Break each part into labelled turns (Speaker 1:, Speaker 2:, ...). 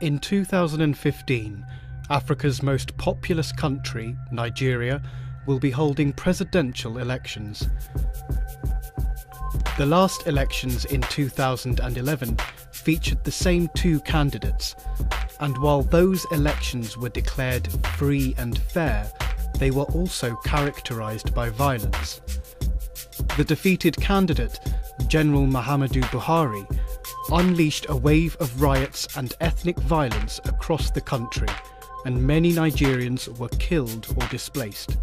Speaker 1: In 2015, Africa's most populous country, Nigeria, will be holding presidential elections. The last elections in 2011 featured the same two candidates, and while those elections were declared free and fair, they were also characterised by violence. The defeated candidate, General Muhammadu Buhari, unleashed a wave of riots and ethnic violence across the country, and many Nigerians were killed or displaced.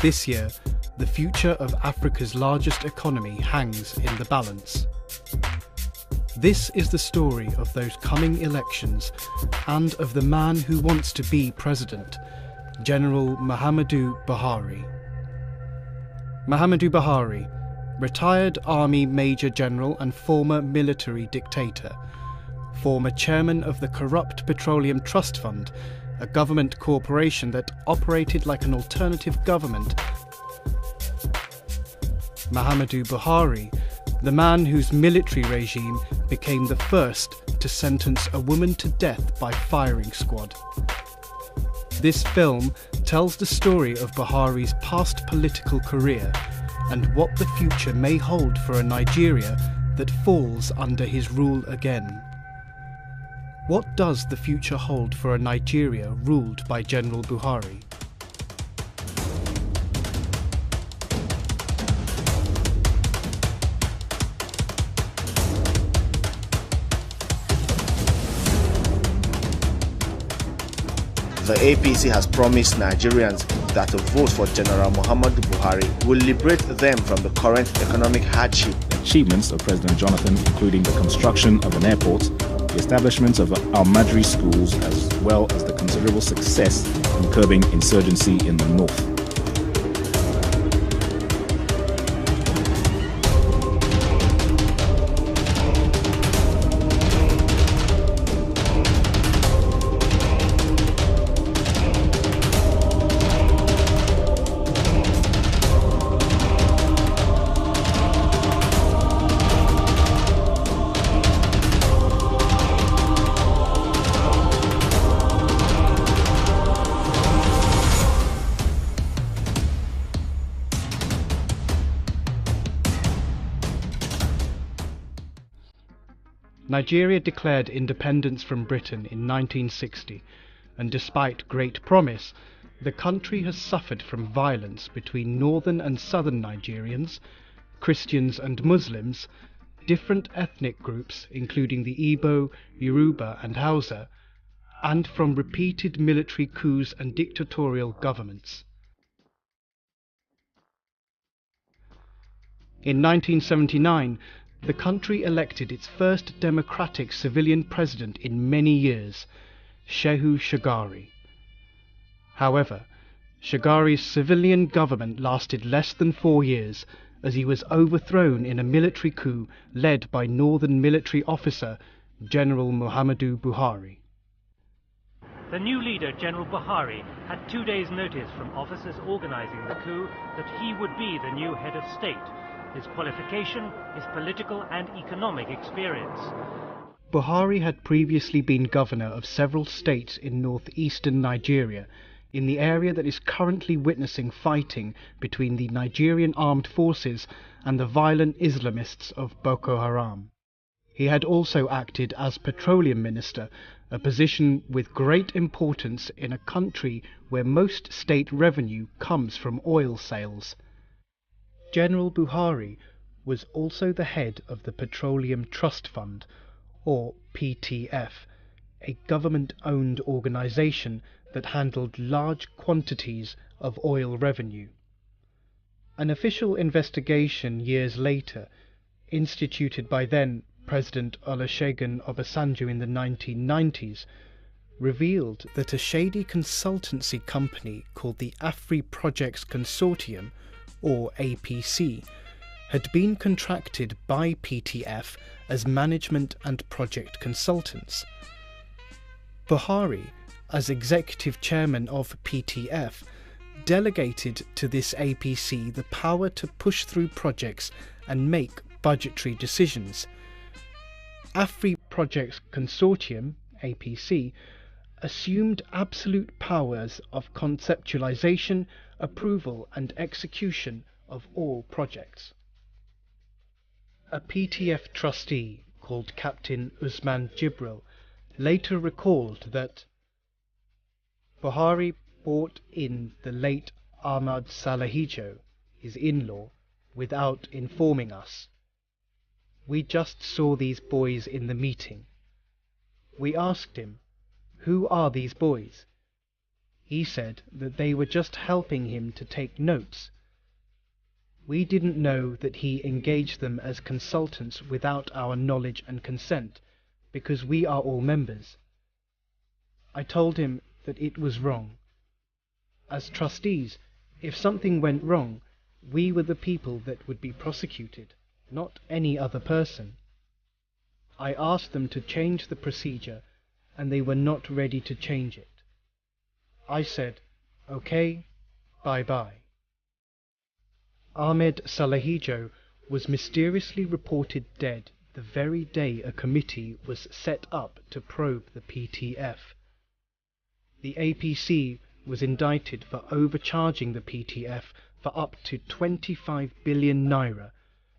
Speaker 1: This year, the future of Africa's largest economy hangs in the balance. This is the story of those coming elections and of the man who wants to be president, General Muhammadu Buhari. Muhammadu Buhari, retired Army Major General and former military dictator, former chairman of the corrupt Petroleum Trust Fund, a government corporation that operated like an alternative government. Muhammadu Buhari, the man whose military regime became the first to sentence a woman to death by firing squad. This film tells the story of Buhari's past political career and what the future may hold for a Nigeria that falls under his rule again. What does the future hold for a Nigeria ruled by General Buhari?
Speaker 2: The APC has promised Nigerians that a vote for General Muhammadu Buhari will liberate them from the current economic hardship.
Speaker 3: Achievements of President Jonathan, including the construction of an airport, the establishment of Almadri schools, as well as the considerable success in curbing insurgency in the north.
Speaker 1: Nigeria declared independence from Britain in 1960, and despite great promise, the country has suffered from violence between northern and southern Nigerians, Christians and Muslims, different ethnic groups including the Igbo, Yoruba and Hausa, and from repeated military coups and dictatorial governments. In 1979, the country elected its first democratic civilian president in many years, Shehu Shagari. However, Shagari's civilian government lasted less than 4 years, as he was overthrown in a military coup led by northern military officer General Muhammadu Buhari.
Speaker 4: The new leader, General Buhari, had 2 days' notice from officers organizing the coup that he would be the new head of state. His qualification, his political and economic experience.
Speaker 1: Buhari had previously been governor of several states in northeastern Nigeria, in the area that is currently witnessing fighting between the Nigerian armed forces and the violent Islamists of Boko Haram. He had also acted as petroleum minister, a position with great importance in a country where most state revenue comes from oil sales. General Buhari was also the head of the Petroleum Trust Fund, or PTF, a government-owned organisation that handled large quantities of oil revenue. An official investigation years later, instituted by then President Olusegun Obasanjo in the 1990s, revealed that a shady consultancy company called the Afri Projects Consortium, or APC, had been contracted by PTF as management and project consultants. Buhari, as executive chairman of PTF, delegated to this APC the power to push through projects and make budgetary decisions, Afri Projects Consortium, APC, assumed absolute powers of conceptualization, approval and execution of all projects. A PTF trustee called Captain Usman Jibril later recalled that Buhari brought in the late Ahmad Salahijo, his in-law, without informing us. We just saw these boys in the meeting. We asked him, "Who are these boys?" He said that they were just helping him to take notes. We didn't know that he engaged them as consultants without our knowledge and consent, because we are all members. I told him that it was wrong. As trustees, if something went wrong, we were the people that would be prosecuted, not any other person. I asked them to change the procedure, and they were not ready to change it. I said, "Okay, bye-bye." Ahmed Salahijo was mysteriously reported dead the very day a committee was set up to probe the PTF. The APC was indicted for overcharging the PTF for up to 25 billion naira,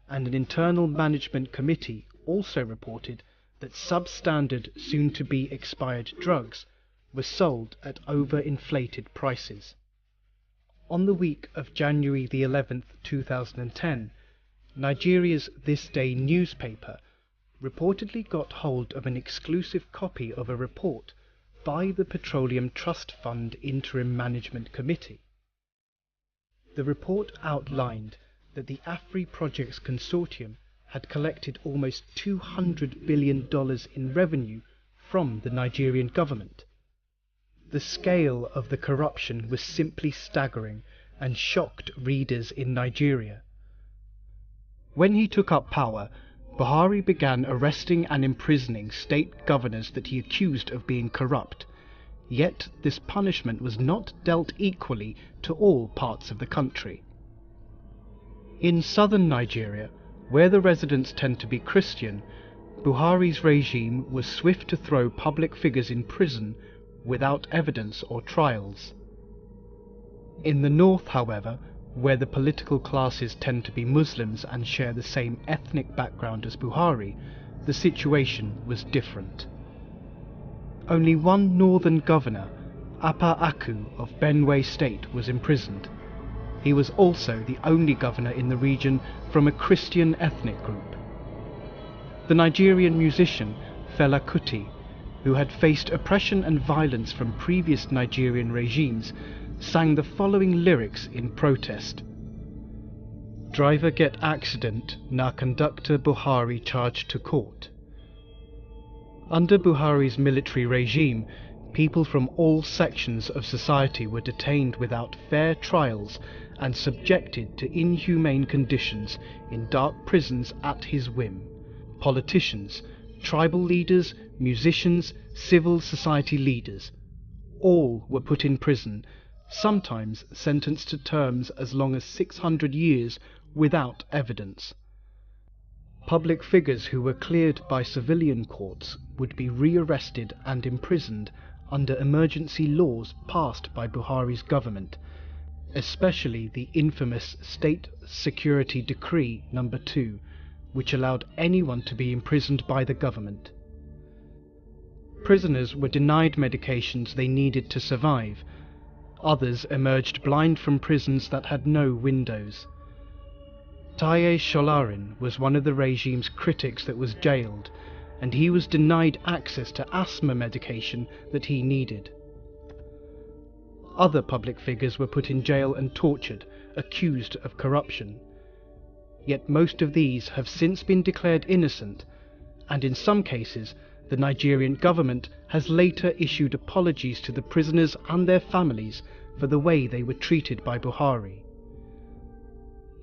Speaker 1: and an internal management committee also reported that substandard soon-to-be expired drugs were sold at overinflated prices. On the week of January the 11th, 2010, Nigeria's This Day newspaper reportedly got hold of an exclusive copy of a report by the Petroleum Trust Fund Interim Management Committee. The report outlined that the Afri Projects Consortium had collected almost $200 billion in revenue from the Nigerian government. The scale of the corruption was simply staggering and shocked readers in Nigeria. When he took up power, Buhari began arresting and imprisoning state governors that he accused of being corrupt. Yet this punishment was not dealt equally to all parts of the country. In southern Nigeria, where the residents tend to be Christian, Buhari's regime was swift to throw public figures in prison without evidence or trials. In the north, however, where the political classes tend to be Muslims and share the same ethnic background as Buhari, the situation was different. Only one northern governor, Apa Aku of Benue State, was imprisoned. He was also the only governor in the region from a Christian ethnic group. The Nigerian musician Fela Kuti, who had faced oppression and violence from previous Nigerian regimes, sang the following lyrics in protest. "Driver get accident, na conductor Buhari charged to court." Under Buhari's military regime, people from all sections of society were detained without fair trials and subjected to inhumane conditions in dark prisons at his whim. Politicians, tribal leaders, musicians, civil society leaders, all were put in prison, sometimes sentenced to terms as long as 600 years without evidence. Public figures who were cleared by civilian courts would be rearrested and imprisoned under emergency laws passed by Buhari's government, especially the infamous State Security Decree No. 2, which allowed anyone to be imprisoned by the government. Prisoners were denied medications they needed to survive. Others emerged blind from prisons that had no windows. Taye Sholarin was one of the regime's critics that was jailed, and he was denied access to asthma medication that he needed. Other public figures were put in jail and tortured, accused of corruption. Yet most of these have since been declared innocent, and in some cases the Nigerian government has later issued apologies to the prisoners and their families for the way they were treated by Buhari.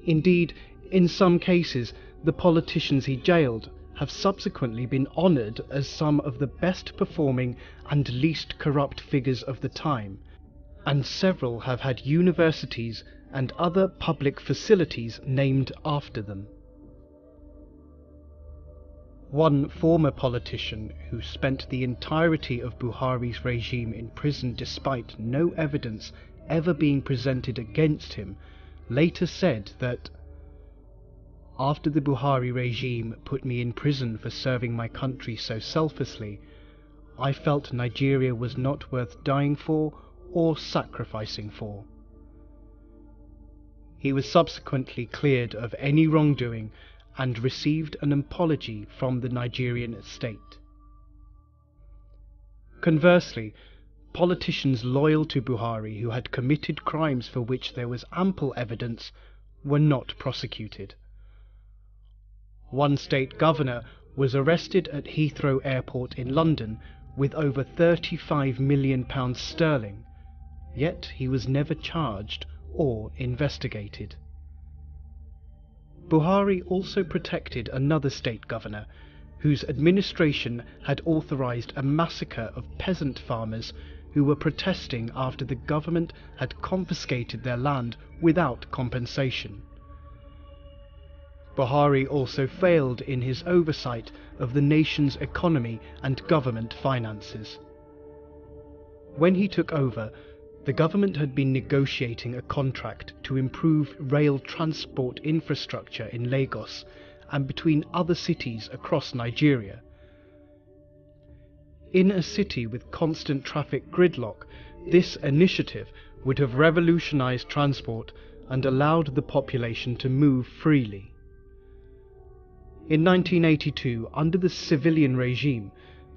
Speaker 1: Indeed, in some cases, the politicians he jailed have subsequently been honoured as some of the best performing and least corrupt figures of the time, and several have had universities and other public facilities named after them. One former politician who spent the entirety of Buhari's regime in prison despite no evidence ever being presented against him, later said that, "After the Buhari regime put me in prison for serving my country so selflessly, I felt Nigeria was not worth dying for or sacrificing for." He was subsequently cleared of any wrongdoing and received an apology from the Nigerian state. Conversely, politicians loyal to Buhari who had committed crimes for which there was ample evidence were not prosecuted. One state governor was arrested at Heathrow Airport in London with over £35 million sterling, yet he was never charged or investigated. Buhari also protected another state governor whose administration had authorized a massacre of peasant farmers who were protesting after the government had confiscated their land without compensation. Buhari also failed in his oversight of the nation's economy and government finances. When he took over, the government had been negotiating a contract to improve rail transport infrastructure in Lagos and between other cities across Nigeria. In a city with constant traffic gridlock, this initiative would have revolutionized transport and allowed the population to move freely. In 1982, under the civilian regime,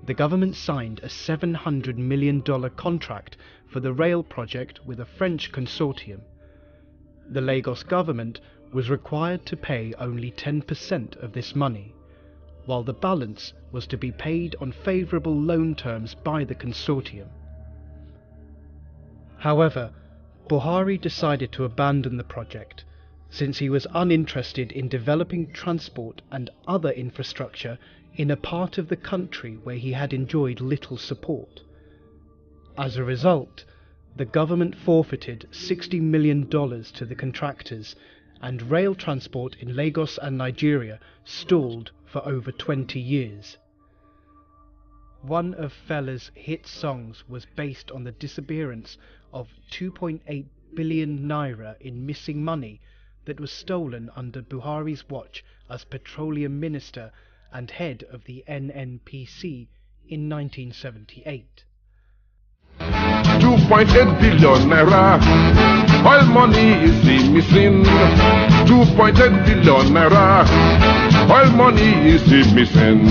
Speaker 1: the government signed a $700 million contract for the rail project with a French consortium. The Lagos government was required to pay only 10% of this money, while the balance was to be paid on favourable loan terms by the consortium. However, Buhari decided to abandon the project, since he was uninterested in developing transport and other infrastructure in a part of the country where he had enjoyed little support. As a result, the government forfeited $60 million to the contractors, and rail transport in Lagos and Nigeria stalled for over 20 years. One of Fela's hit songs was based on the disappearance of 2.8 billion naira in missing money that was stolen under Buhari's watch as petroleum minister and head of the NNPC in 1978.
Speaker 5: 2.8 billion naira, oil money is missing. 2.8 billion naira, oil money is missing.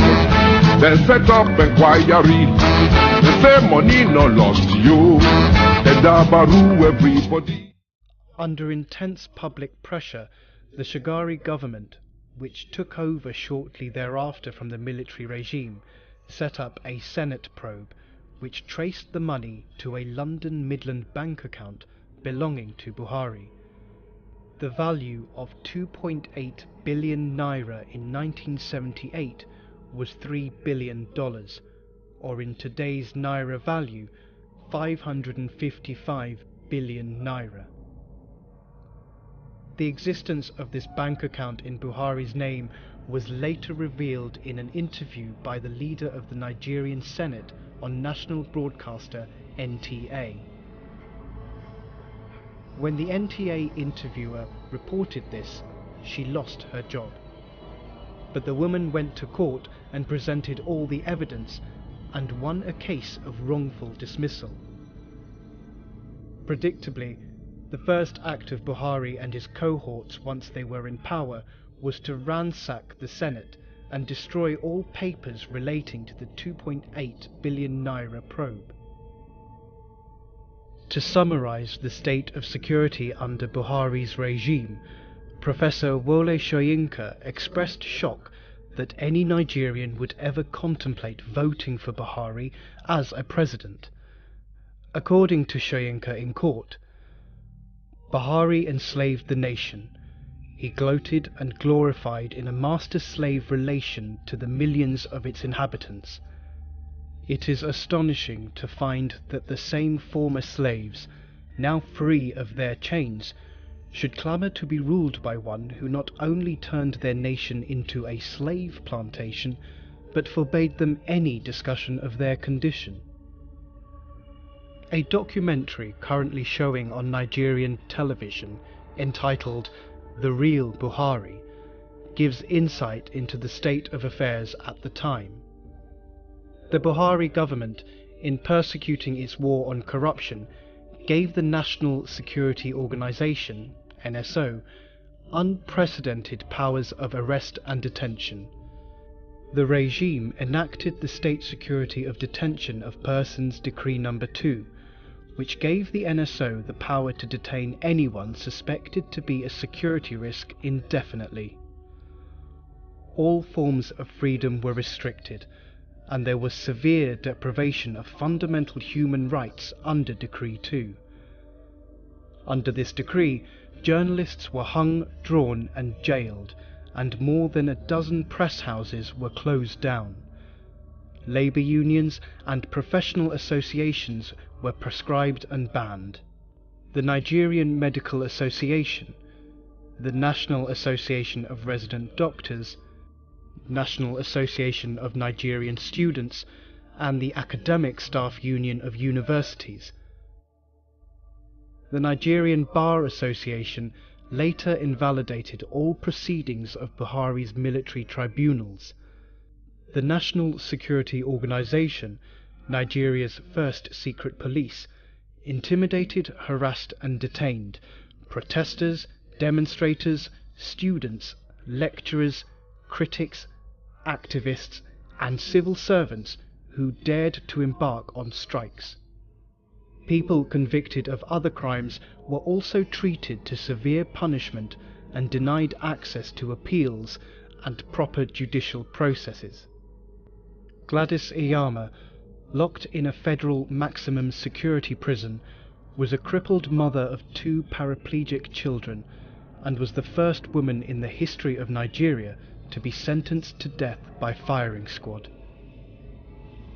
Speaker 5: Then set up inquiry, they say money no lost you. They dabaru everybody.
Speaker 1: Under intense public pressure, the Shagari government, which took over shortly thereafter from the military regime, set up a Senate probe which traced the money to a London Midland bank account belonging to Buhari. The value of 2.8 billion naira in 1978 was $3 billion, or in today's naira value, 555 billion naira. The existence of this bank account in Buhari's name was later revealed in an interview by the leader of the Nigerian Senate on national broadcaster NTA. When the NTA interviewer reported this, she lost her job. But the woman went to court and presented all the evidence and won a case of wrongful dismissal. Predictably, the first act of Buhari and his cohorts once they were in power was to ransack the Senate and destroy all papers relating to the 2.8 billion naira probe. To summarize the state of security under Buhari's regime, Professor Wole Soyinka expressed shock that any Nigerian would ever contemplate voting for Buhari as a president. According to Soyinka in court, Buhari enslaved the nation. He gloated and glorified in a master-slave relation to the millions of its inhabitants. It is astonishing to find that the same former slaves, now free of their chains, should clamour to be ruled by one who not only turned their nation into a slave plantation, but forbade them any discussion of their condition. A documentary currently showing on Nigerian television, entitled "The Real Buhari," gives insight into the state of affairs at the time. The Buhari government, in persecuting its war on corruption, gave the National Security Organization, NSO, unprecedented powers of arrest and detention. The regime enacted the State Security of Detention of Persons Decree No. 2, which gave the NSO the power to detain anyone suspected to be a security risk indefinitely. All forms of freedom were restricted, and there was severe deprivation of fundamental human rights under Decree 2. Under this decree, journalists were hung, drawn and jailed, and more than a dozen press houses were closed down. Labour unions and professional associations were proscribed and banned. The Nigerian Medical Association, the National Association of Resident Doctors, National Association of Nigerian Students, and the Academic Staff Union of Universities. The Nigerian Bar Association later invalidated all proceedings of Buhari's military tribunals. The National Security Organization, Nigeria's first secret police, intimidated, harassed and detained protesters, demonstrators, students, lecturers, critics, activists and civil servants who dared to embark on strikes. People convicted of other crimes were also treated to severe punishment and denied access to appeals and proper judicial processes. Gladys Iyama, locked in a federal maximum security prison, was a crippled mother of 2 paraplegic children and was the first woman in the history of Nigeria to be sentenced to death by firing squad.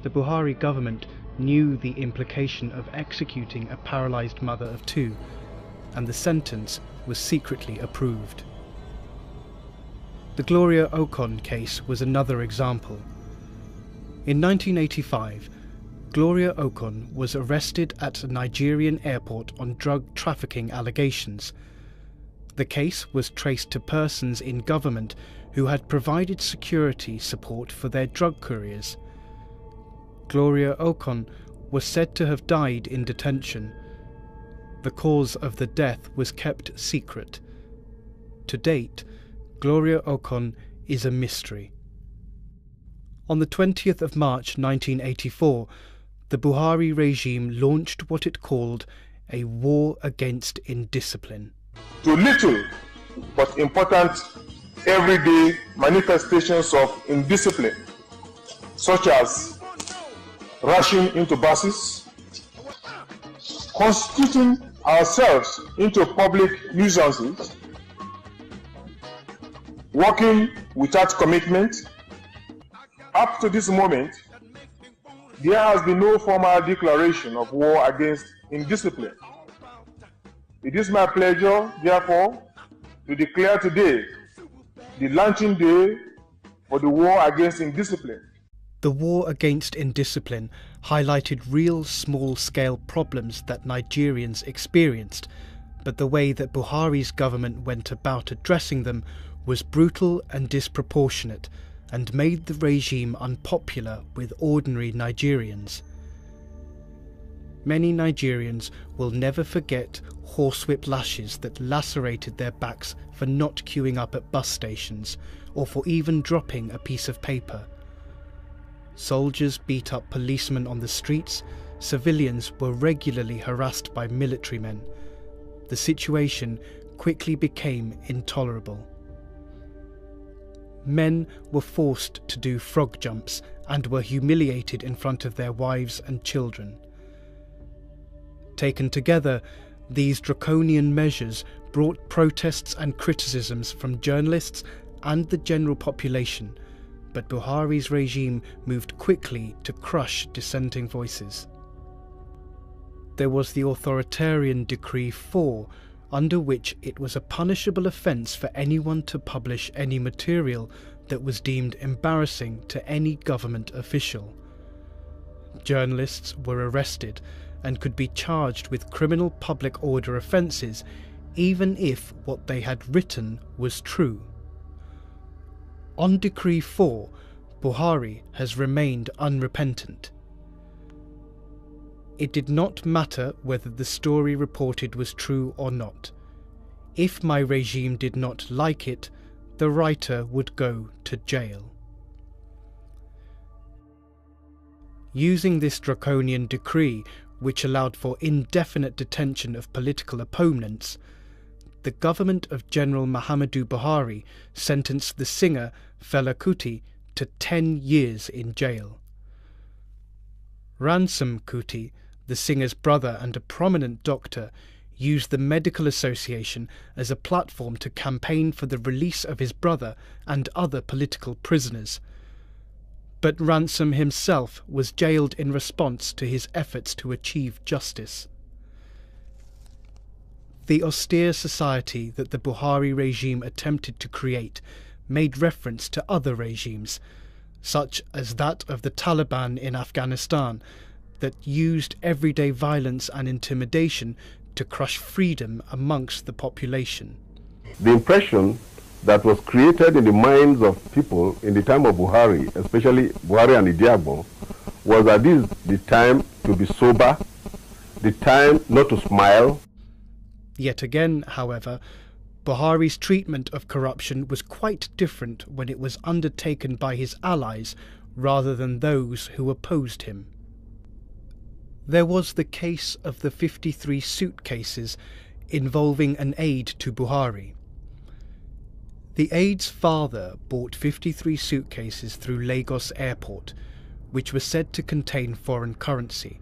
Speaker 1: The Buhari government knew the implication of executing a paralyzed mother of 2, and the sentence was secretly approved. The Gloria Okon case was another example. In 1985, Gloria Okon was arrested at a Nigerian airport on drug trafficking allegations. The case was traced to persons in government who had provided security support for their drug couriers. Gloria Okon was said to have died in detention. The cause of the death was kept secret. To date, Gloria Okon is a mystery. On the 20th of March 1984, the Buhari regime launched what it called a war against indiscipline.
Speaker 6: To little but important everyday manifestations of indiscipline, such as rushing into buses, constituting ourselves into public nuisances, working without commitment. Up to this moment, there has been no formal declaration of war against indiscipline. It is my pleasure, therefore, to declare today the launching day for the war against indiscipline.
Speaker 1: The war against indiscipline highlighted real small-scale problems that Nigerians experienced, but the way that Buhari's government went about addressing them was brutal and disproportionate, and made the regime unpopular with ordinary Nigerians. Many Nigerians will never forget horsewhip lashes that lacerated their backs for not queuing up at bus stations, or for even dropping a piece of paper. Soldiers beat up policemen on the streets, civilians were regularly harassed by military men. The situation quickly became intolerable. Men were forced to do frog jumps and were humiliated in front of their wives and children. Taken together, these draconian measures brought protests and criticisms from journalists and the general population, but Buhari's regime moved quickly to crush dissenting voices. There was the authoritarian Decree 4, under which it was a punishable offence for anyone to publish any material that was deemed embarrassing to any government official. Journalists were arrested and could be charged with criminal public order offences even if what they had written was true. On Decree 4, Buhari has remained unrepentant. It did not matter whether the story reported was true or not. If my regime did not like it, the writer would go to jail. Using this draconian decree, which allowed for indefinite detention of political opponents, the government of General Muhammadu Buhari sentenced the singer Fela Kuti to 10 years in jail. Ransom Kuti, the singer's brother and a prominent doctor, used the Medical Association as a platform to campaign for the release of his brother and other political prisoners. But Ransom himself was jailed in response to his efforts to achieve justice. The austere society that the Buhari regime attempted to create made reference to other regimes, such as that of the Taliban in Afghanistan, that used everyday violence and intimidation to crush freedom amongst the population.
Speaker 7: The impression that was created in the minds of people in the time of Buhari, especially Buhari and Idiagbo, was that this is the time to be sober, the time not to smile.
Speaker 1: Yet again, however, Buhari's treatment of corruption was quite different when it was undertaken by his allies rather than those who opposed him. There was the case of the 53 suitcases involving an aide to Buhari. The aide's father bought 53 suitcases through Lagos Airport, which were said to contain foreign currency.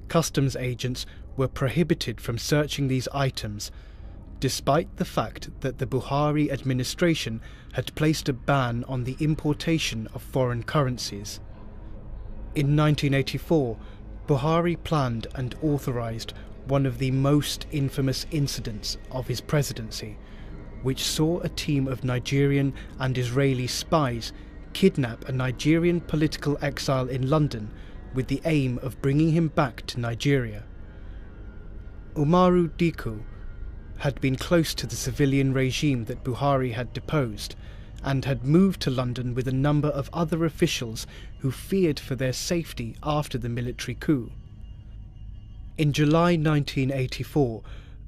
Speaker 1: Customs agents were prohibited from searching these items, despite the fact that the Buhari administration had placed a ban on the importation of foreign currencies. In 1984, Buhari planned and authorised one of the most infamous incidents of his presidency, which saw a team of Nigerian and Israeli spies kidnap a Nigerian political exile in London with the aim of bringing him back to Nigeria. Umaru Dikko had been close to the civilian regime that Buhari had deposed, and had moved to London with a number of other officials who feared for their safety after the military coup. In July 1984,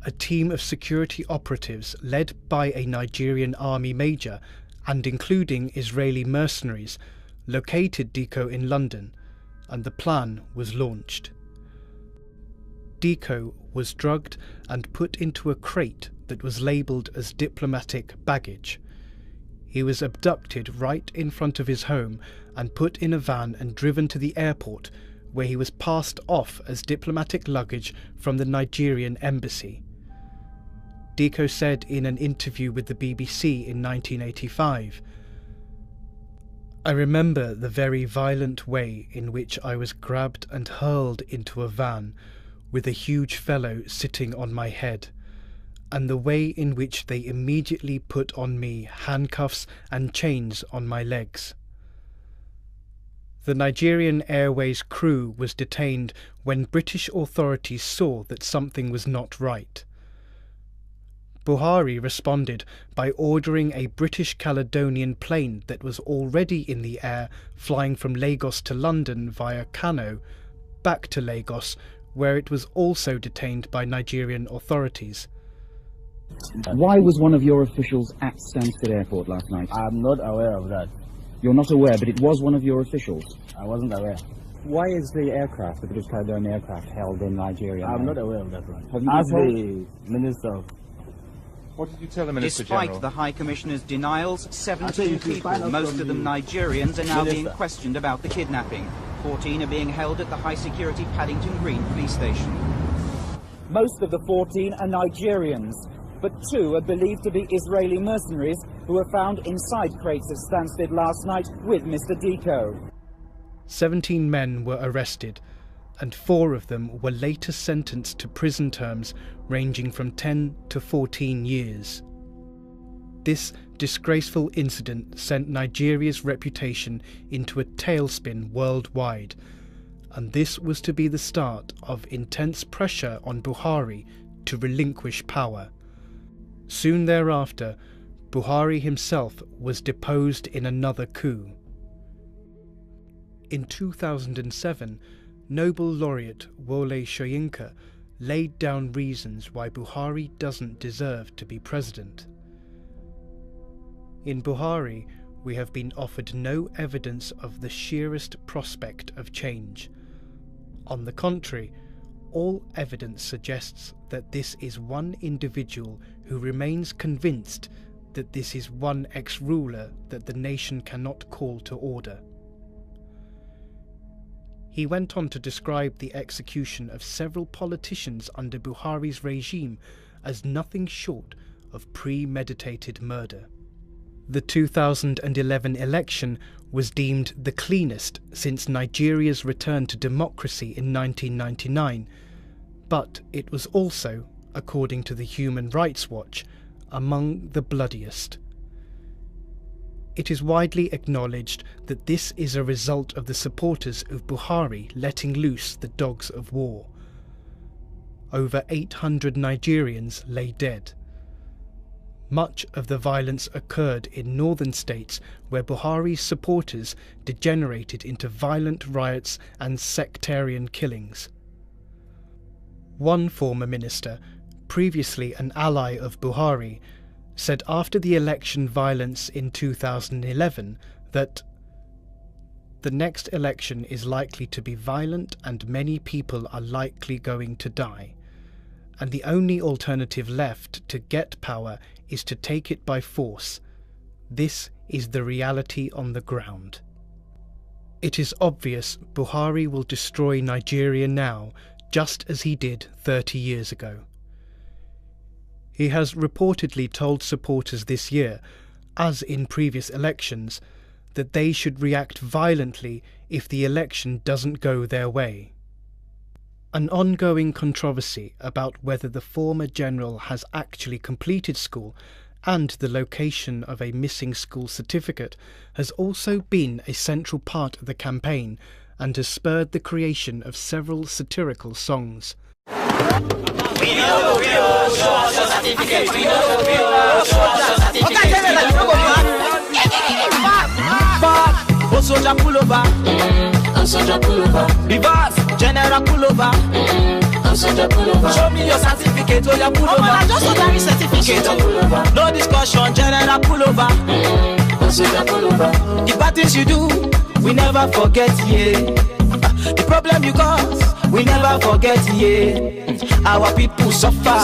Speaker 1: a team of security operatives led by a Nigerian army major and including Israeli mercenaries located Dikko in London, and the plan was launched. Dikko was drugged and put into a crate that was labelled as diplomatic baggage. He was abducted right in front of his home and put in a van and driven to the airport, where he was passed off as diplomatic luggage from the Nigerian embassy. Dikko said in an interview with the BBC in 1985, "I remember the very violent way in which I was grabbed and hurled into a van with a huge fellow sitting on my head, and the way in which they immediately put on me handcuffs and chains on my legs." The Nigerian Airways crew was detained when British authorities saw that something was not right. Buhari responded by ordering a British Caledonian plane that was already in the air flying from Lagos to London via Kano back to Lagos, where it was also detained by Nigerian authorities.
Speaker 8: Why was one of your officials at Stansted Airport last night?
Speaker 9: I'm not aware of that.
Speaker 8: You're not aware, but it was one of your officials.
Speaker 9: I wasn't aware.
Speaker 8: Why is the aircraft, the British Caledonian aircraft, held in Nigeria?
Speaker 9: I'm not aware of that one.
Speaker 8: Have you
Speaker 9: Ask
Speaker 8: been
Speaker 9: the Minister.
Speaker 10: What did you tell the Minister
Speaker 11: Despite
Speaker 10: General?
Speaker 11: the High Commissioner's denials, 17 people, most of them Nigerians, are now being questioned about the kidnapping. 14 are being held at the high-security Paddington Green police station.
Speaker 8: Most of the 14 are Nigerians, but 2 are believed to be Israeli mercenaries who were found inside crates of Stansted last night with Mr. Dikko.
Speaker 1: 17 men were arrested, and 4 of them were later sentenced to prison terms ranging from 10 to 14 years. This disgraceful incident sent Nigeria's reputation into a tailspin worldwide, and this was to be the start of intense pressure on Buhari to relinquish power. Soon thereafter, Buhari himself was deposed in another coup. In 2007, Nobel laureate Wole Soyinka laid down reasons why Buhari doesn't deserve to be president. In Buhari, we have been offered no evidence of the sheerest prospect of change. On the contrary, all evidence suggests that this is one individual who remains convinced that this is one ex-ruler that the nation cannot call to order. He went on to describe the execution of several politicians under Buhari's regime as nothing short of premeditated murder. The 2011 election was deemed the cleanest since Nigeria's return to democracy in 1999, but it was also, according to the Human Rights Watch, among the bloodiest. It is widely acknowledged that this is a result of the supporters of Buhari letting loose the dogs of war. Over 800 Nigerians lay dead. Much of the violence occurred in northern states where Buhari's supporters degenerated into violent riots and sectarian killings. One former minister, previously an ally of Buhari, said after the election violence in 2011 that the next election is likely to be violent and many people are likely going to die, and the only alternative left to get power is to take it by force. This is the reality on the ground. It is obvious Buhari will destroy Nigeria now, just as he did 30 years ago. He has reportedly told supporters this year, as in previous elections, that they should react violently if the election doesn't go their way. An ongoing controversy about whether the former general has actually completed school and the location of a missing school certificate has also been a central part of the campaign and has spurred the creation of several satirical songs.
Speaker 12: Soldier pull over, soldier pull over. Reverse, general pull over, soldier pull over. Show me your certificate, oh yeah pull over. I just want that certificate, pull over. No discussion, general pull over, soldier pull over. The bad things you do, we never forget, yeah. The problem you cause, we never forget, yeah. Our people suffer,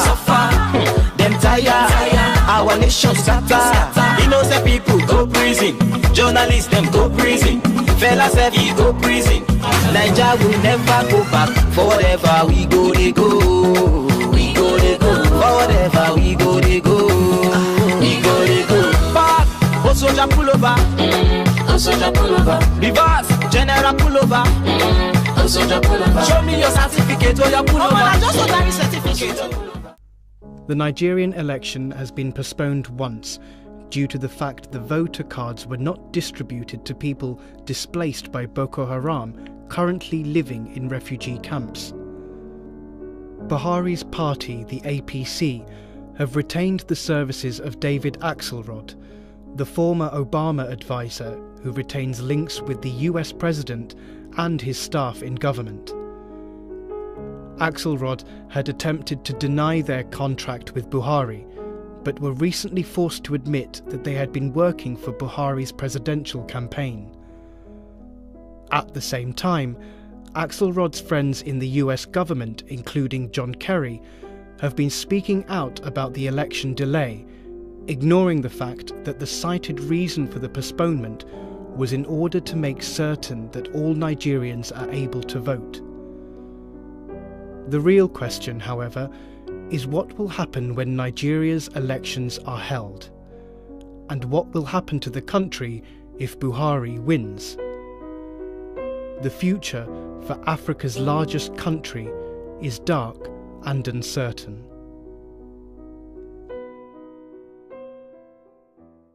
Speaker 12: them tired, our nation scatter. Innocent people go prison, journalists them go prison, fellas heavy go prison. Nigeria will never go back. For whatever we go, they go. We go, they go. For whatever we go, they go. We go, they go. Back, oh soldier pull over, soldier pull over. Reverse, general pull over, soldier pull over. Show me your certificate, oh yeah pull over. I just want that certificate.
Speaker 1: The Nigerian election has been postponed once due to the fact the voter cards were not distributed to people displaced by Boko Haram currently living in refugee camps. Buhari's party, the APC, have retained the services of David Axelrod, the former Obama advisor who retains links with the US president and his staff in government. Axelrod had attempted to deny their contract with Buhari, but were recently forced to admit that they had been working for Buhari's presidential campaign. At the same time, Axelrod's friends in the US government, including John Kerry, have been speaking out about the election delay, ignoring the fact that the cited reason for the postponement was in order to make certain that all Nigerians are able to vote. The real question, however, is what will happen when Nigeria's elections are held, and what will happen to the country if Buhari wins. The future for Africa's largest country is dark and uncertain.